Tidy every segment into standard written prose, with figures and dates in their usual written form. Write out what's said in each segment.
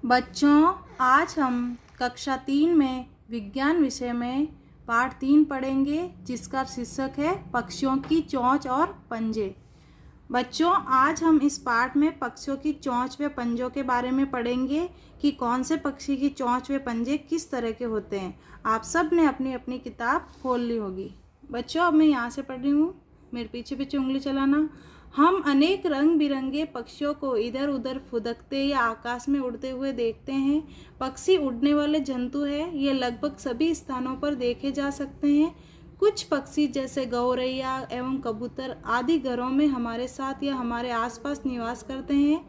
बच्चों, आज हम कक्षा 3 में विज्ञान विषय में पाठ 3 पढ़ेंगे, जिसका शीर्षक है पक्षियों की चोंच और पंजे। बच्चों, आज हम इस पाठ में पक्षियों की चोंच व पंजों के बारे में पढ़ेंगे कि कौन से पक्षी की चोंच व पंजे किस तरह के होते हैं। आप सब ने अपनी अपनी किताब खोल ली होगी। बच्चों, अब मैं यहाँ से पढ़ रही हूँ, मेरे पीछे पीछे उंगली चलाना। हम अनेक रंग बिरंगे पक्षियों को इधर उधर फुदकते या आकाश में उड़ते हुए देखते हैं। पक्षी उड़ने वाले जंतु हैं। ये लगभग सभी स्थानों पर देखे जा सकते हैं। कुछ पक्षी जैसे गौरैया एवं कबूतर आदि घरों में हमारे साथ या हमारे आसपास निवास करते हैं।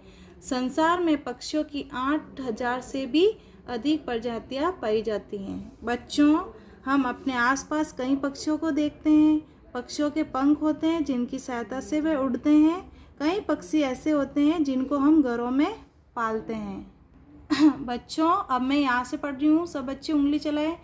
संसार में पक्षियों की 8,000 से भी अधिक प्रजातियां पाई जाती हैं। बच्चों, हम अपने आसपास कई पक्षियों को देखते हैं। पक्षियों के पंख होते हैं जिनकी सहायता से वे उड़ते हैं। कई पक्षी ऐसे होते हैं जिनको हम घरों में पालते हैं। बच्चों, अब मैं यहाँ से पढ़ रही हूँ, सब बच्चे उंगली चलाएं।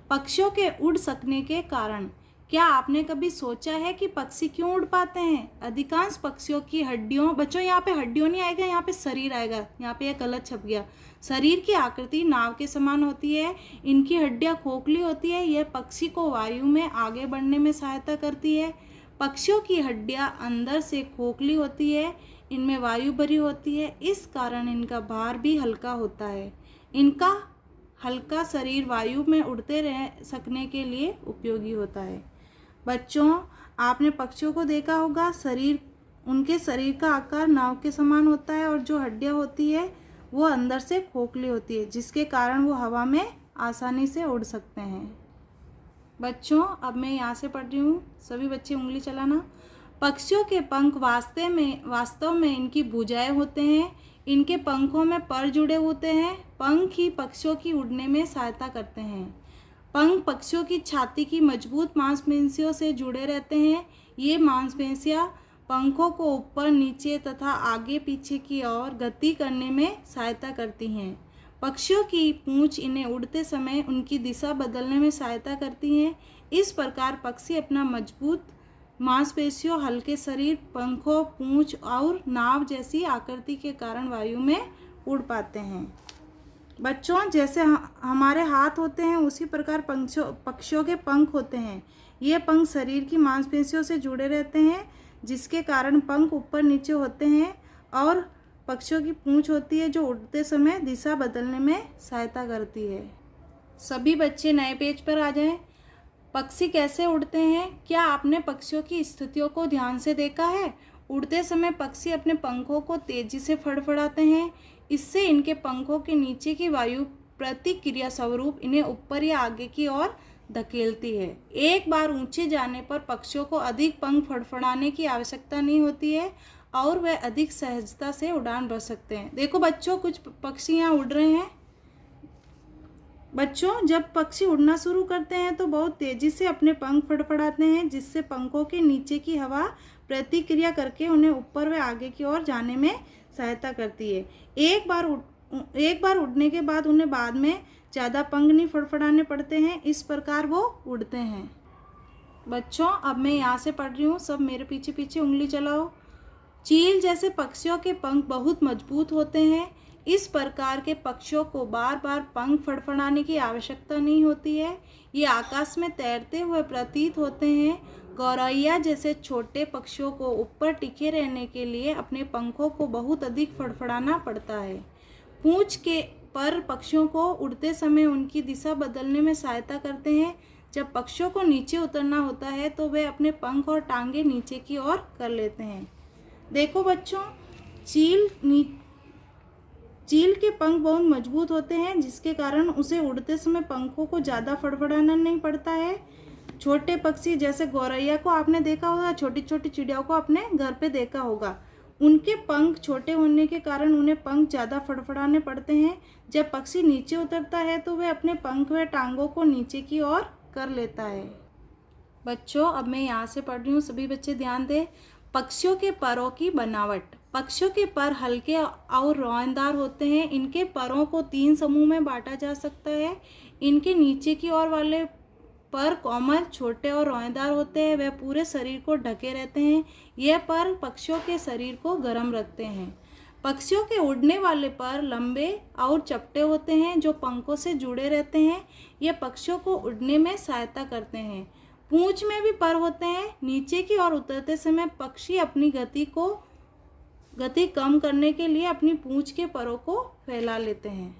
पक्षियों के उड़ सकने के कारण। क्या आपने कभी सोचा है कि पक्षी क्यों उड़ पाते हैं? अधिकांश पक्षियों की हड्डियों, बच्चों यहाँ पे हड्डियों नहीं आएगा, यहाँ पे शरीर आएगा। यहाँ पे एक गलत छप गया। शरीर की आकृति नाव के समान होती है। इनकी हड्डियाँ खोखली होती है। यह पक्षी को वायु में आगे बढ़ने में सहायता करती है। पक्षियों की हड्डियाँ अंदर से खोखली होती है। इनमें वायु भरी होती है, इस कारण इनका भार भी हल्का होता है। इनका हल्का शरीर वायु में उड़ते रह सकने के लिए उपयोगी होता है। बच्चों, आपने पक्षियों को देखा होगा, उनके शरीर का आकार नाव के समान होता है और जो हड्डियां होती है वो अंदर से खोखली होती है, जिसके कारण वो हवा में आसानी से उड़ सकते हैं। बच्चों, अब मैं यहाँ से पढ़ रही हूँ, सभी बच्चे उंगली चलाना। पक्षियों के पंख वास्तव में इनकी भुजाएं होते हैं। इनके पंखों में पर जुड़े होते हैं। पंख ही पक्षियों की उड़ने में सहायता करते हैं। पंख पक्षियों की छाती की मजबूत मांसपेशियों से जुड़े रहते हैं। ये मांसपेशियां पंखों को ऊपर नीचे तथा आगे पीछे की ओर गति करने में सहायता करती हैं। पक्षियों की पूंछ इन्हें उड़ते समय उनकी दिशा बदलने में सहायता करती हैं। इस प्रकार पक्षी अपना मजबूत मांसपेशियों, हल्के शरीर, पंखों, पूंछ और नाव जैसी आकृति के कारण वायु में उड़ पाते हैं। बच्चों, जैसे हमारे हाथ होते हैं उसी प्रकार पक्षियों के पंख होते हैं। ये पंख शरीर की मांसपेशियों से जुड़े रहते हैं, जिसके कारण पंख ऊपर नीचे होते हैं। और पक्षियों की पूंछ होती है जो उड़ते समय दिशा बदलने में सहायता करती है। सभी बच्चे नए पेज पर आ जाएं। पक्षी कैसे उड़ते हैं? क्या आपने पक्षियों की स्थितियों को ध्यान से देखा है? उड़ते समय पक्षी अपने पंखों को तेजी से फड़फड़ाते हैं। इससे इनके पंखों के नीचे की वायु प्रतिक्रिया स्वरूप इन्हें ऊपर या आगे की ओर धकेलती है। एक बार ऊंचे जाने पर पक्षियों को अधिक पंख फड़फड़ाने की आवश्यकता नहीं होती है और वे अधिक सहजता से उड़ान भर सकते हैं। देखो बच्चों, कुछ पक्षी यहाँ उड़ रहे हैं। बच्चों, जब पक्षी उड़ना शुरू करते हैं तो बहुत तेजी से अपने पंख फड़फड़ाते हैं, जिससे पंखों के नीचे की हवा प्रतिक्रिया करके उन्हें ऊपर व आगे की ओर जाने में सहायता करती है। एक बार उड़ने के बाद उन्हें बाद में ज़्यादा पंख नहीं फड़फड़ाने पड़ते हैं। इस प्रकार वो उड़ते हैं। बच्चों, अब मैं यहाँ से पढ़ रही हूँ, सब मेरे पीछे पीछे उंगली चलाओ। चील जैसे पक्षियों के पंख बहुत मजबूत होते हैं। इस प्रकार के पक्षियों को बार बार पंख फड़फड़ाने की आवश्यकता नहीं होती है। ये आकाश में तैरते हुए प्रतीत होते हैं। गौरैया जैसे छोटे पक्षियों को ऊपर टिके रहने के लिए अपने पंखों को बहुत अधिक फड़फड़ाना पड़ता है। पूंछ के पर पक्षियों को उड़ते समय उनकी दिशा बदलने में सहायता करते हैं। जब पक्षियों को नीचे उतरना होता है तो वे अपने पंख और टांगे नीचे की ओर कर लेते हैं। देखो बच्चों, चील के पंख बहुत मजबूत होते हैं, जिसके कारण उसे उड़ते समय पंखों को ज़्यादा फड़फड़ाना नहीं पड़ता है। छोटे पक्षी जैसे गौरैया को आपने देखा होगा, छोटी छोटी चिड़ियाओं को अपने घर पे देखा होगा। उनके पंख छोटे होने के कारण उन्हें पंख ज़्यादा फड़फड़ाने पड़ते हैं। जब पक्षी नीचे उतरता है तो वह अपने पंख व टांगों को नीचे की ओर कर लेता है। बच्चों, अब मैं यहाँ से पढ़ रही हूँ, सभी बच्चे ध्यान दें। पक्षियों के परों की बनावट। पक्षियों के पर हल्के और रोएदार होते हैं। इनके परों को 3 समूह में बांटा जा सकता है। इनके नीचे की ओर वाले पर कोमल, छोटे और रोएदार होते हैं। वह पूरे शरीर को ढके रहते हैं। यह पर पक्षियों के शरीर को गर्म रखते हैं। पक्षियों के उड़ने वाले पर लंबे और चपटे होते हैं जो पंखों से जुड़े रहते हैं। ये पक्षियों को उड़ने में सहायता करते हैं। पूंछ में भी पर होते हैं। नीचे की ओर उतरते समय पक्षी अपनी गति कम करने के लिए अपनी पूंछ के परों को फैला लेते हैं।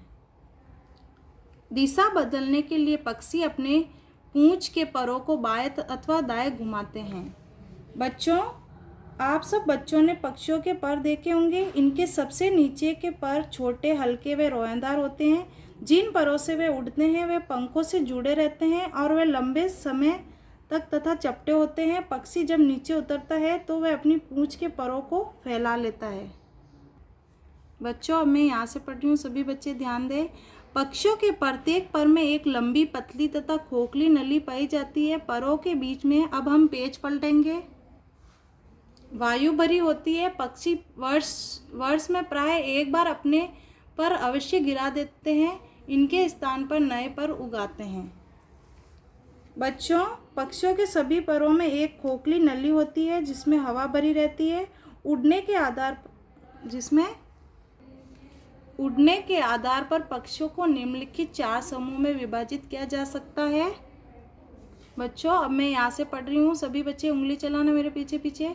दिशा बदलने के लिए पक्षी अपने पूंछ के परों को बाएं अथवा दाएं घुमाते हैं। बच्चों, आप सब बच्चों ने पक्षियों के पर देखे होंगे। इनके सबसे नीचे के पर छोटे, हल्के व रोएदार होते हैं। जिन परों से वे उड़ते हैं वे पंखों से जुड़े रहते हैं और वे लंबे समय तक तथा चपटे होते हैं। पक्षी जब नीचे उतरता है तो वह अपनी पूंछ के परों को फैला लेता है। बच्चों, अब मैं यहाँ से पढ़ रही हूँ, सभी बच्चे ध्यान दें। पक्षियों के प्रत्येक पर में एक लंबी, पतली तथा खोखली नली पाई जाती है। परों के बीच में अब हम पेज पलटेंगे। वायु भरी होती है। पक्षी वर्ष में प्राय एक बार अपने पर अवश्य गिरा देते हैं। इनके स्थान पर नए पर उगाते हैं। बच्चों, पक्षियों के सभी परों में एक खोखली नली होती है जिसमें हवा भरी रहती है। उड़ने के आधार पर पक्षियों को निम्नलिखित 4 समूह में विभाजित किया जा सकता है। बच्चों, अब मैं यहाँ से पढ़ रही हूँ, सभी बच्चे उंगली चलाना मेरे पीछे पीछे।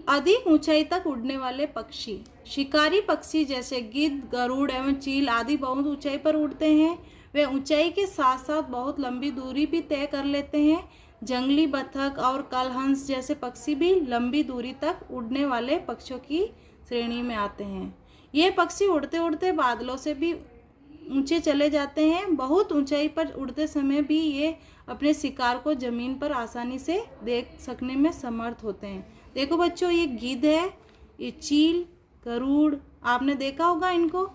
अधिक ऊंचाई तक उड़ने वाले पक्षी। शिकारी पक्षी जैसे गिद्ध, गरुड़ एवं चील आदि बहुत ऊंचाई पर उड़ते हैं। वे ऊंचाई के साथ साथ बहुत लंबी दूरी भी तय कर लेते हैं। जंगली बतख और कलहंस जैसे पक्षी भी लंबी दूरी तक उड़ने वाले पक्षियों की श्रेणी में आते हैं। ये पक्षी उड़ते उड़ते बादलों से भी ऊंचे चले जाते हैं। बहुत ऊंचाई पर उड़ते समय भी ये अपने शिकार को जमीन पर आसानी से देख सकने में समर्थ होते हैं। देखो बच्चों, ये गिद्ध है, ये चील, गरुड़, आपने देखा होगा इनको।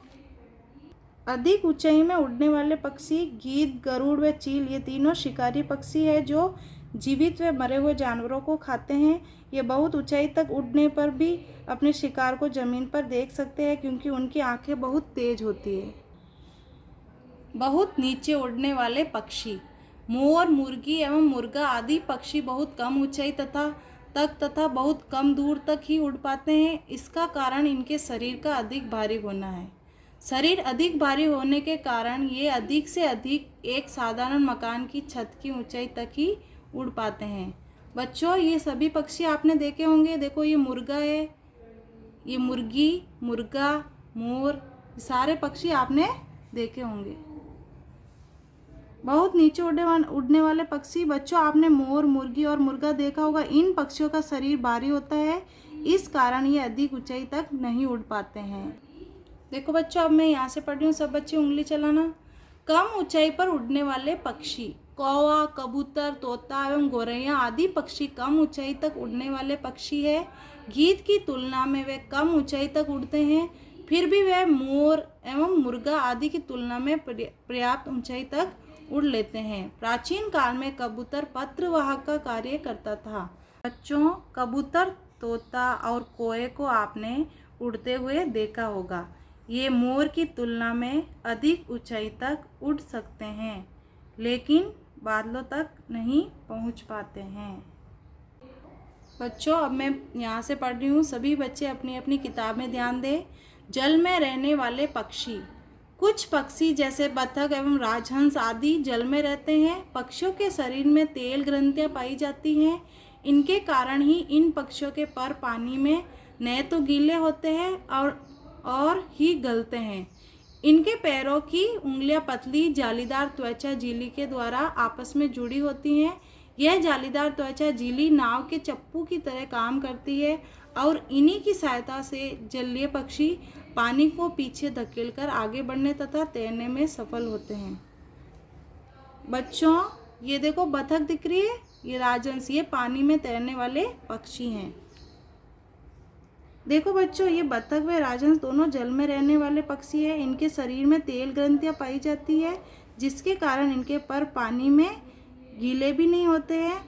अधिक ऊंचाई में उड़ने वाले पक्षी गिद्ध, गरुड़ व चील ये तीनों शिकारी पक्षी है जो जीवित व मरे हुए जानवरों को खाते हैं। ये बहुत ऊंचाई तक उड़ने पर भी अपने शिकार को जमीन पर देख सकते हैं क्योंकि उनकी आंखें बहुत तेज होती है। बहुत नीचे उड़ने वाले पक्षी। मोर, मुर्गी एवं मुर्गा आदि पक्षी बहुत कम ऊंचाई तथा बहुत कम दूर तक ही उड़ पाते हैं। इसका कारण इनके शरीर का अधिक भारी होना है। शरीर अधिक भारी होने के कारण ये अधिक से अधिक एक साधारण मकान की छत की ऊंचाई तक ही उड़ पाते हैं। बच्चों, ये सभी पक्षी आपने देखे होंगे। देखो, ये मुर्गा है, ये मुर्गी, मुर्गा, मोर, सारे पक्षी आपने देखे होंगे। बहुत नीचे उड़ने वाले पक्षी। बच्चों, आपने मोर, मुर्गी और मुर्गा देखा होगा। इन पक्षियों का शरीर भारी होता है, इस कारण ये अधिक ऊंचाई तक नहीं उड़ पाते हैं। देखो बच्चों, अब मैं यहाँ से पढ़ रही हूँ, सब बच्चे उंगली चलाना। कम ऊंचाई पर उड़ने वाले पक्षी। कौवा, कबूतर, तोता एवं गौरैया आदि पक्षी कम ऊंचाई तक उड़ने वाले पक्षी है। गिद्ध की तुलना में वे कम ऊंचाई तक उड़ते हैं, फिर भी वे मोर एवं मुर्गा आदि की तुलना में पर्याप्त ऊंचाई तक उड़ लेते हैं। प्राचीन काल में कबूतर पत्रवाहक का कार्य करता था। बच्चों, कबूतर, तोता और कोए को आपने उड़ते हुए देखा होगा। ये मोर की तुलना में अधिक ऊंचाई तक उड़ सकते हैं, लेकिन बादलों तक नहीं पहुंच पाते हैं। बच्चों, अब मैं यहाँ से पढ़ रही हूँ, सभी बच्चे अपनी अपनी किताब में ध्यान दें। जल में रहने वाले पक्षी। कुछ पक्षी जैसे बतख एवं राजहंस आदि जल में रहते हैं। पक्षियों के शरीर में तेल ग्रंथियाँ पाई जाती हैं। इनके कारण ही इन पक्षियों के पर पानी में न तो गीले होते हैं और ही गलते हैं। इनके पैरों की उंगलियां पतली जालीदार त्वचा झिल्ली के द्वारा आपस में जुड़ी होती हैं। यह जालीदार त्वचा झिल्ली नाव के चप्पू की तरह काम करती है और इन्हीं की सहायता से जलीय पक्षी पानी को पीछे धकेलकर आगे बढ़ने तथा तैरने में सफल होते हैं। बच्चों, ये देखो बतख दिख रही है, ये राजहंस, ये पानी में तैरने वाले पक्षी हैं। देखो बच्चों, ये बतख व राजहंस दोनों जल में रहने वाले पक्षी हैं। इनके शरीर में तेल ग्रंथियाँ पाई जाती है, जिसके कारण इनके पर पानी में गीले भी नहीं होते हैं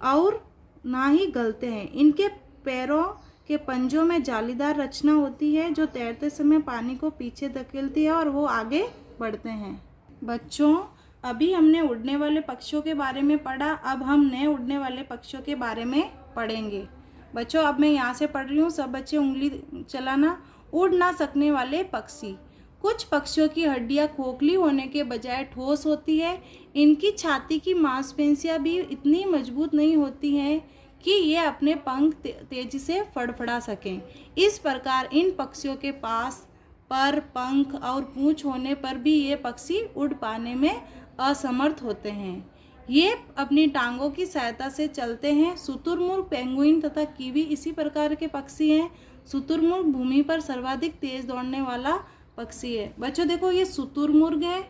और ना ही गलते हैं। इनके पैरों के पंजों में जालीदार रचना होती है जो तैरते समय पानी को पीछे धकेलती है और वो आगे बढ़ते हैं। बच्चों, अभी हमने उड़ने वाले पक्षियों के बारे में पढ़ा, अब हम नए उड़ने वाले पक्षियों के बारे में पढ़ेंगे। बच्चों, अब मैं यहाँ से पढ़ रही हूँ, सब बच्चे उंगली चलाना। उड़ ना सकने वाले पक्षी। कुछ पक्षियों की हड्डियां खोखली होने के बजाय ठोस होती है। इनकी छाती की मांसपेशियां भी इतनी मजबूत नहीं होती हैं कि ये अपने पंख तेजी से फड़फड़ा सकें। इस प्रकार इन पक्षियों के पास पर, पंख और पूंछ होने पर भी ये पक्षी उड़ पाने में असमर्थ होते हैं। ये अपनी टांगों की सहायता से चलते हैं। शुतुरमुर्ग, पेंगुइन तथा कीवी इसी प्रकार के पक्षी हैं। शुतुरमुर्ग भूमि पर सर्वाधिक तेज दौड़ने वाला पक्षी है। बच्चों देखो, ये शुतुरमुर्ग है,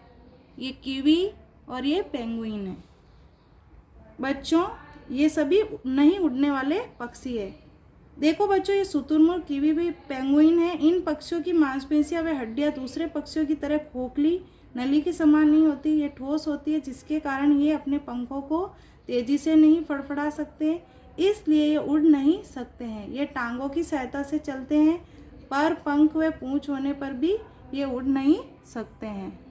ये कीवी और ये पेंगुइन है। बच्चों ये सभी नहीं उड़ने वाले पक्षी है। देखो बच्चों, ये शुतुरमुर्ग, कीवी भी, पेंगुइन है। इन पक्षियों की मांसपेशियां व हड्डियां दूसरे पक्षियों की तरह खोखली, नली के समान नहीं होती, ये ठोस होती है, जिसके कारण ये अपने पंखों को तेजी से नहीं फड़फड़ा सकते, इसलिए ये उड़ नहीं सकते हैं। ये टांगों की सहायता से चलते हैं, पर, पंख व पूंछ होने पर भी ये उड़ नहीं सकते हैं।